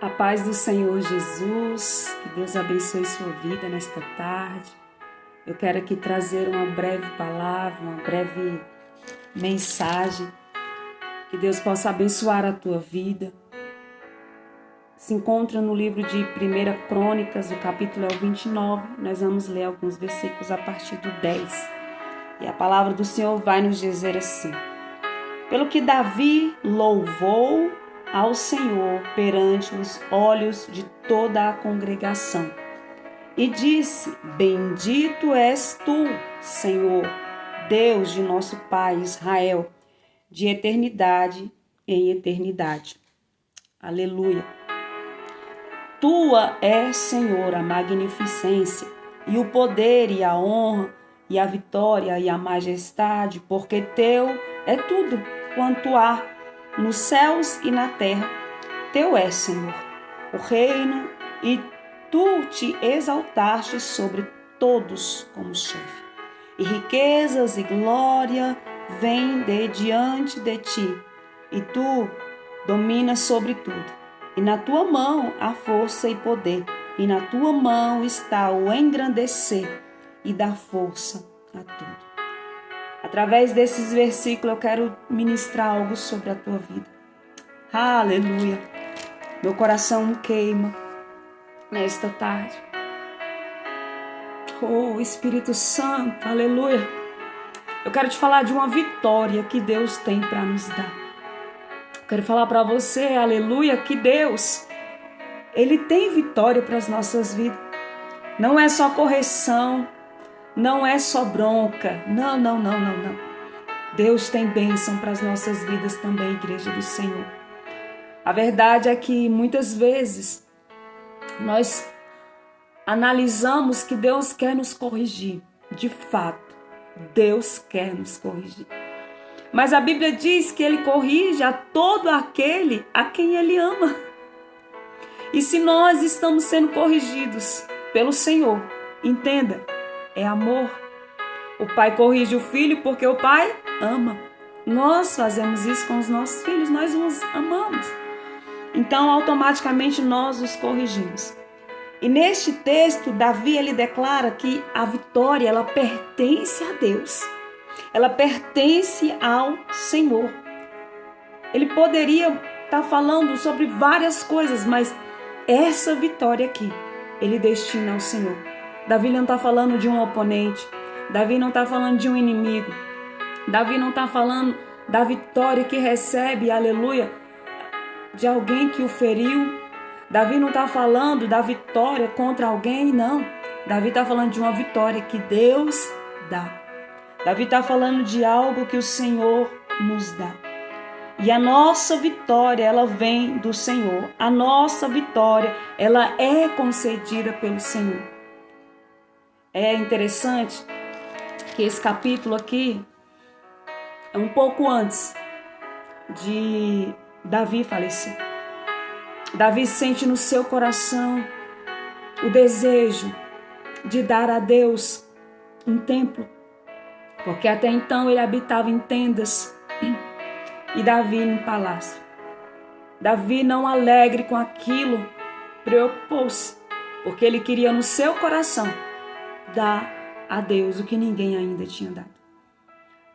A paz do Senhor Jesus, que Deus abençoe sua vida nesta tarde. Eu quero aqui trazer uma breve palavra, uma breve mensagem, que Deus possa abençoar a tua vida. Se encontra no livro de 1 Crônicas, o capítulo é o 29, nós vamos ler alguns versículos a partir do 10. E a palavra do Senhor vai nos dizer assim: pelo que Davi louvou ao Senhor perante os olhos de toda a congregação. E disse: bendito és tu, Senhor, Deus de nosso Pai Israel, de eternidade em eternidade. Aleluia. Tua é, Senhor, a magnificência, e o poder, e a honra, e a vitória, e a majestade, porque teu é tudo quanto há nos céus e na terra. Teu é, Senhor, o reino, e tu te exaltaste sobre todos como chefe. E riquezas e glória vêm de diante de ti, e tu dominas sobre tudo. E na tua mão há força e poder, e na tua mão está o engrandecer e dar força a tudo. Através desses versículos eu quero ministrar algo sobre a tua vida. Aleluia. Meu coração queima nesta tarde. Oh, Espírito Santo, aleluia. Eu quero te falar de uma vitória que Deus tem para nos dar. Eu quero falar para você, aleluia, que Deus, Ele tem vitória para as nossas vidas. Não é só correção, não é só bronca. Não. Deus tem bênção para as nossas vidas também, igreja do Senhor. A verdade é que muitas vezes nós analisamos que Deus quer nos corrigir. De fato, Deus quer nos corrigir. Mas a Bíblia diz que Ele corrige a todo aquele a quem Ele ama. E se nós estamos sendo corrigidos pelo Senhor, entenda, é amor. O pai corrige o filho porque o pai ama. Nós fazemos isso com os nossos filhos, nós os amamos. Então, automaticamente, nós os corrigimos. E neste texto, Davi, ele declara que a vitória, ela pertence a Deus. Ela pertence ao Senhor. Ele poderia estar falando sobre várias coisas, mas essa vitória aqui, ele destina ao Senhor. Davi não está falando de um oponente. Davi não está falando de um inimigo. Davi não está falando da vitória que recebe, aleluia, de alguém que o feriu. Davi não está falando da vitória contra alguém, não. Davi está falando de uma vitória que Deus dá. Davi está falando de algo que o Senhor nos dá. E a nossa vitória, ela vem do Senhor. A nossa vitória, ela é concedida pelo Senhor. É interessante que esse capítulo aqui é um pouco antes de Davi falecer. Davi sente no seu coração o desejo de dar a Deus um templo, porque até então ele habitava em tendas e Davi no palácio. Davi, não alegre com aquilo, preocupou-se, porque ele queria no seu coração dar a Deus o que ninguém ainda tinha dado.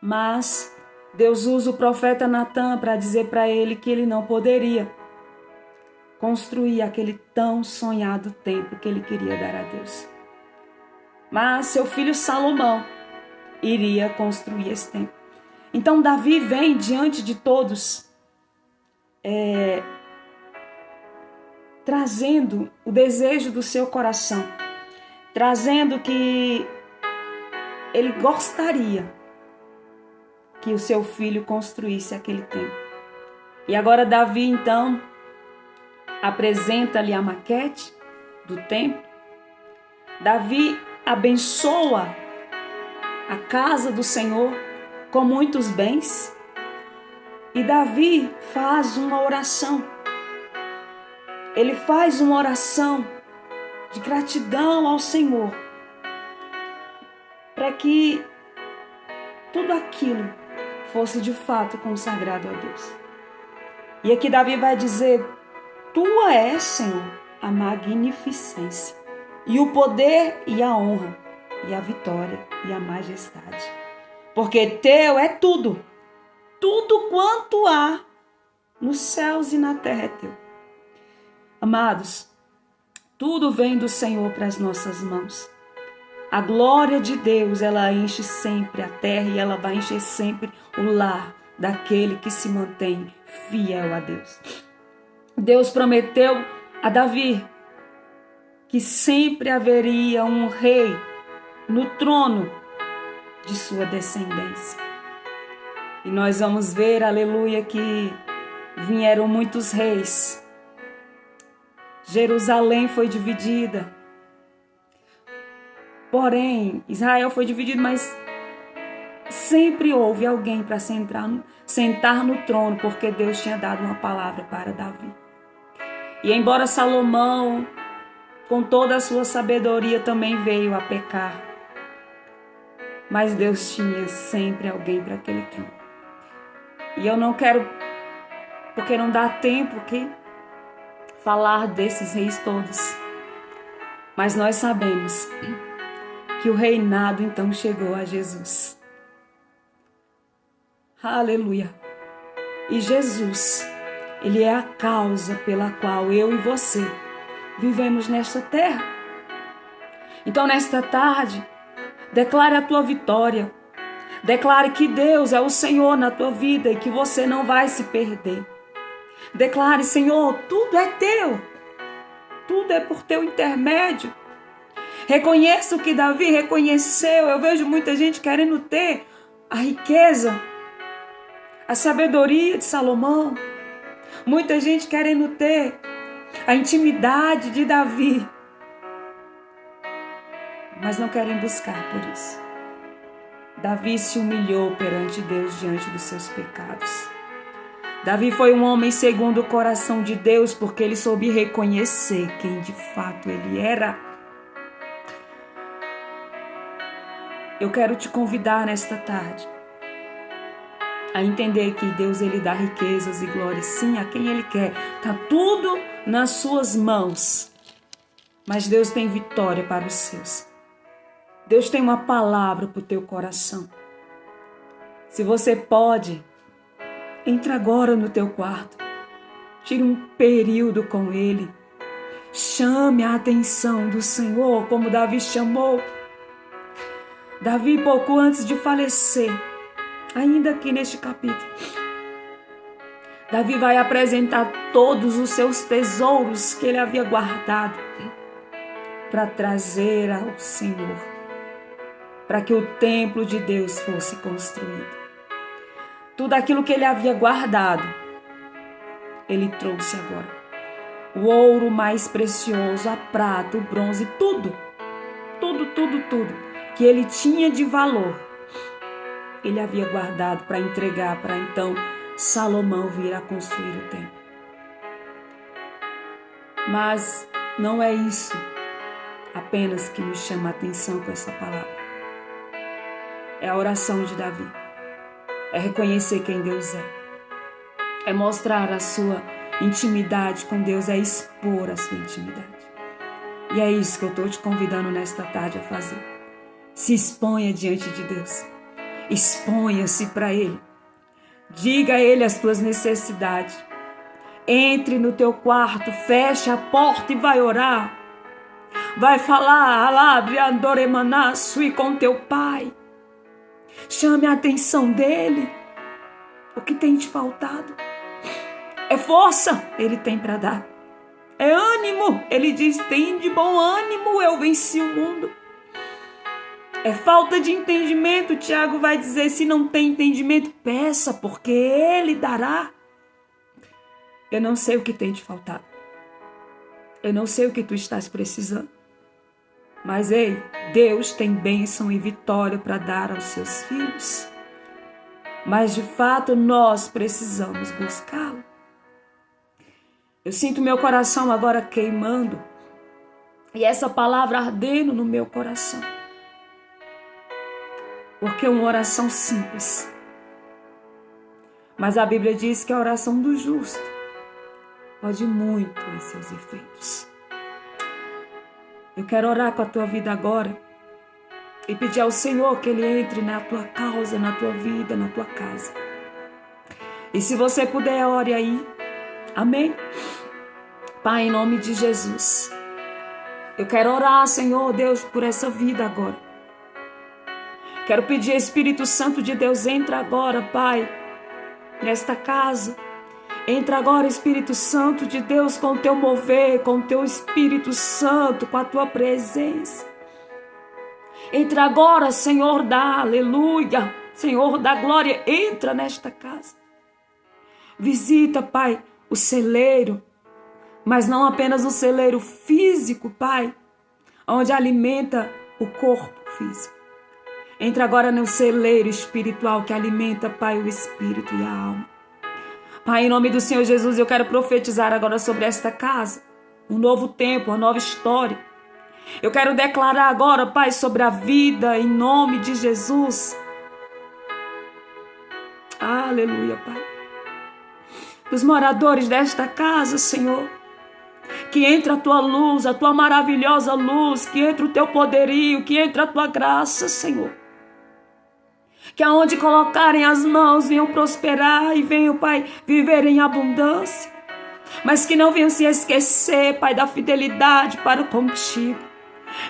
Mas Deus usa o profeta Natã para dizer para ele que ele não poderia construir aquele tão sonhado templo que ele queria dar a Deus. Mas seu filho Salomão iria construir esse templo. Então Davi vem diante de todos, trazendo o desejo do seu coração, trazendo que ele gostaria que o seu filho construísse aquele templo. E agora Davi, então, apresenta-lhe a maquete do templo. Davi abençoa a casa do Senhor com muitos bens. E Davi faz uma oração. Ele faz uma oração de gratidão ao Senhor, para que tudo aquilo fosse de fato consagrado a Deus. E aqui Davi vai dizer Tua é, Senhor, a magnificência, e o poder e a honra, e a vitória e a majestade. Porque teu é tudo, tudo quanto há nos céus e na terra é teu. Amados, tudo vem do Senhor para as nossas mãos. A glória de Deus, ela enche sempre a terra e ela vai encher sempre o lar daquele que se mantém fiel a Deus. Deus prometeu a Davi que sempre haveria um rei no trono de sua descendência. E nós vamos ver, aleluia, que vieram muitos reis. Jerusalém foi dividida. Porém, Israel foi dividido, mas sempre houve alguém para sentar no trono, porque Deus tinha dado uma palavra para Davi. E embora Salomão, com toda a sua sabedoria, também veio a pecar, mas Deus tinha sempre alguém para aquele trono. E eu não quero, porque não dá tempo aqui, falar desses reis todos. Mas nós sabemos que o reinado então chegou a Jesus. Aleluia! E Jesus, Ele é a causa pela qual eu e você vivemos nesta terra. Então, nesta tarde, declare a tua vitória. Declare que Deus é o Senhor na tua vida e que você não vai se perder. Declare, Senhor, tudo é teu. Tudo é por teu intermédio. Reconheça o que Davi reconheceu. Eu vejo muita gente querendo ter a riqueza, a sabedoria de Salomão. Muita gente querendo ter a intimidade de Davi, mas não querem buscar por isso. Davi se humilhou perante Deus diante dos seus pecados. Davi foi um homem segundo o coração de Deus, porque ele soube reconhecer quem de fato ele era. Eu quero te convidar nesta tarde a entender que Deus, Ele dá riquezas e glórias, sim, a quem Ele quer. Está tudo nas suas mãos. Mas Deus tem vitória para os seus. Deus tem uma palavra para o teu coração. Se você pode, entra agora no teu quarto. Tire um período com Ele. Chame a atenção do Senhor, como Davi chamou. Davi, pouco antes de falecer, ainda aqui neste capítulo, Davi vai apresentar todos os seus tesouros que ele havia guardado para trazer ao Senhor, para que o templo de Deus fosse construído. Tudo aquilo que ele havia guardado, ele trouxe agora. O ouro mais precioso, a prata, o bronze, tudo que ele tinha de valor, ele havia guardado para entregar para então Salomão vir a construir o templo. Mas não é isso apenas que nos chama a atenção com essa palavra. É a oração de Davi. É reconhecer quem Deus é. É mostrar a sua intimidade com Deus, é expor a sua intimidade. E é isso que eu estou te convidando nesta tarde a fazer. Se exponha diante de Deus. Exponha-se para Ele. Diga a Ele as tuas necessidades. Entre no teu quarto, feche a porta e vai orar. Vai falar, alabre, andoremanassui com teu Pai. Chame a atenção dEle. O que tem te faltado? É força, Ele tem para dar. É ânimo, Ele diz, tem de bom ânimo, eu venci o mundo. É falta de entendimento, Tiago vai dizer, se não tem entendimento, peça, porque Ele dará. Eu não sei o que tem te faltado. Eu não sei o que tu estás precisando. Mas, ei, Deus tem bênção e vitória para dar aos seus filhos. Mas, de fato, nós precisamos buscá-lo. Eu sinto meu coração agora queimando. E essa palavra ardendo no meu coração. Porque é uma oração simples. Mas a Bíblia diz que a oração do justo pode muito em seus efeitos. Eu quero orar com a tua vida agora e pedir ao Senhor que Ele entre na tua causa, na tua vida, na tua casa. E se você puder, ore aí. Amém? Pai, em nome de Jesus, eu quero orar, Senhor Deus, por essa vida agora. Quero pedir, Espírito Santo de Deus, entra agora, Pai, nesta casa. Entra agora, Espírito Santo de Deus, com o teu mover, com o teu Espírito Santo, com a tua presença. Entra agora, Senhor da aleluia, Senhor da glória, entra nesta casa. Visita, Pai, o celeiro, mas não apenas o celeiro físico, Pai, onde alimenta o corpo físico. Entra agora no celeiro espiritual que alimenta, Pai, o espírito e a alma. Pai, em nome do Senhor Jesus, eu quero profetizar agora sobre esta casa, um novo tempo, uma nova história. Eu quero declarar agora, Pai, sobre a vida, em nome de Jesus. Aleluia, Pai. Dos moradores desta casa, Senhor, que entre a tua luz, a tua maravilhosa luz, que entre o teu poderio, que entre a tua graça, Senhor. Que aonde colocarem as mãos venham prosperar e venham, Pai, viver em abundância. Mas que não venham se esquecer, Pai, da fidelidade para contigo.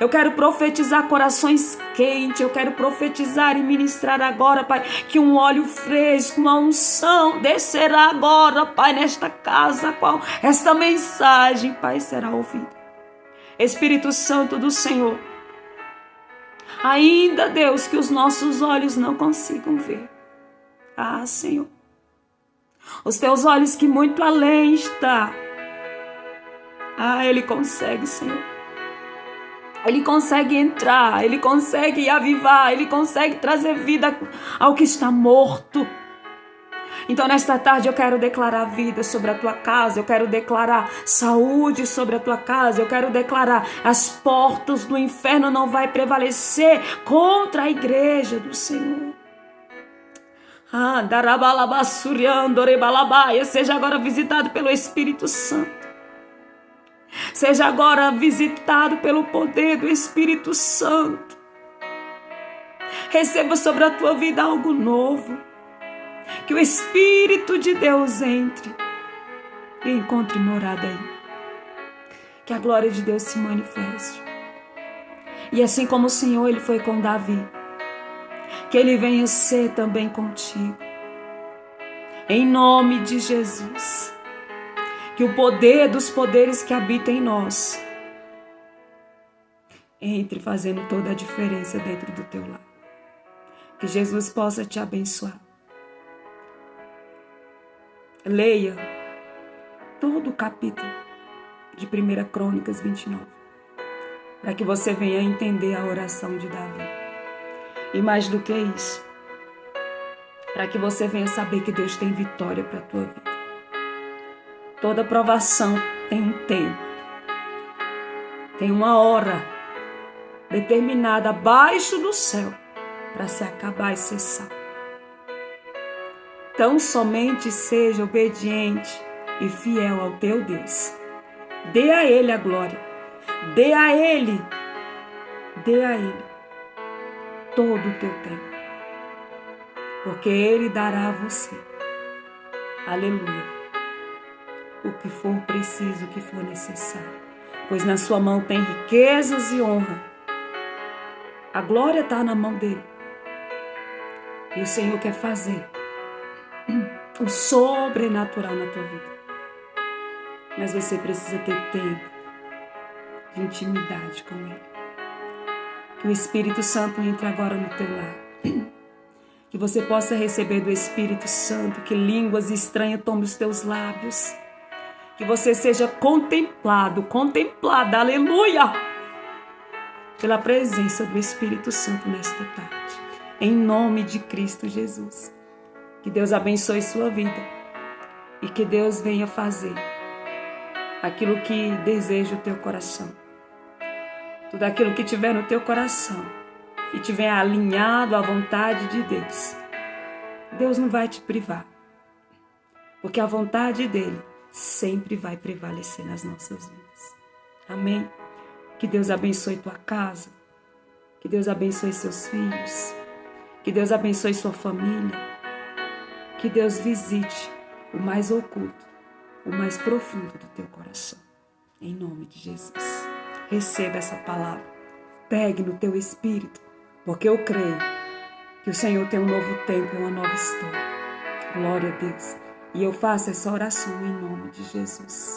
Eu quero profetizar corações quentes, eu quero profetizar e ministrar agora, Pai, que um óleo fresco, uma unção descerá agora, Pai, nesta casa, qual esta mensagem, Pai, será ouvida. Espírito Santo do Senhor, ainda, Deus, que os nossos olhos não consigam ver. Ah, Senhor, os teus olhos que muito além está. Ah, Ele consegue, Senhor. Ele consegue entrar, Ele consegue avivar, Ele consegue trazer vida ao que está morto. Então, nesta tarde, eu quero declarar vida sobre a tua casa, eu quero declarar saúde sobre a tua casa, eu quero declarar as portas do inferno não vai prevalecer contra a igreja do Senhor. Ah, darabalabassuriandorebalabaia, seja agora visitado pelo Espírito Santo. Seja agora visitado pelo poder do Espírito Santo. Receba sobre a tua vida algo novo. Que o Espírito de Deus entre e encontre morada aí. Que a glória de Deus se manifeste. E assim como o Senhor, Ele foi com Davi, que Ele venha ser também contigo. Em nome de Jesus. Que o poder dos poderes que habita em nós entre fazendo toda a diferença dentro do teu lar. Que Jesus possa te abençoar. Leia todo o capítulo de 1 Crônicas 29, para que você venha entender a oração de Davi. E mais do que isso, para que você venha saber que Deus tem vitória para a tua vida. Toda provação tem um tempo, tem uma hora determinada abaixo do céu para se acabar e cessar. Tão somente seja obediente e fiel ao teu Deus. Dê a Ele a glória, dê a Ele todo o teu tempo, porque Ele dará a você, aleluia, o que for preciso, o que for necessário, pois na sua mão tem riquezas e honra. A glória está na mão dele. E o Senhor quer fazer o sobrenatural na tua vida. Mas você precisa ter tempo de intimidade com Ele. Que o Espírito Santo entre agora no teu lar. Que você possa receber do Espírito Santo, que línguas estranhas tomem os teus lábios. Que você seja contemplada, aleluia, pela presença do Espírito Santo nesta tarde. Em nome de Cristo Jesus. Que Deus abençoe sua vida. E que Deus venha fazer aquilo que deseja o teu coração. Tudo aquilo que tiver no teu coração e tiver alinhado à vontade de Deus, Deus não vai te privar. Porque a vontade dele sempre vai prevalecer nas nossas vidas. Amém? Que Deus abençoe tua casa, que Deus abençoe seus filhos, que Deus abençoe sua família, que Deus visite o mais oculto, o mais profundo do teu coração. Em nome de Jesus. Receba essa palavra. Pegue no teu espírito, porque eu creio que o Senhor tem um novo tempo e uma nova história. Glória a Deus. E eu faço essa oração em nome de Jesus.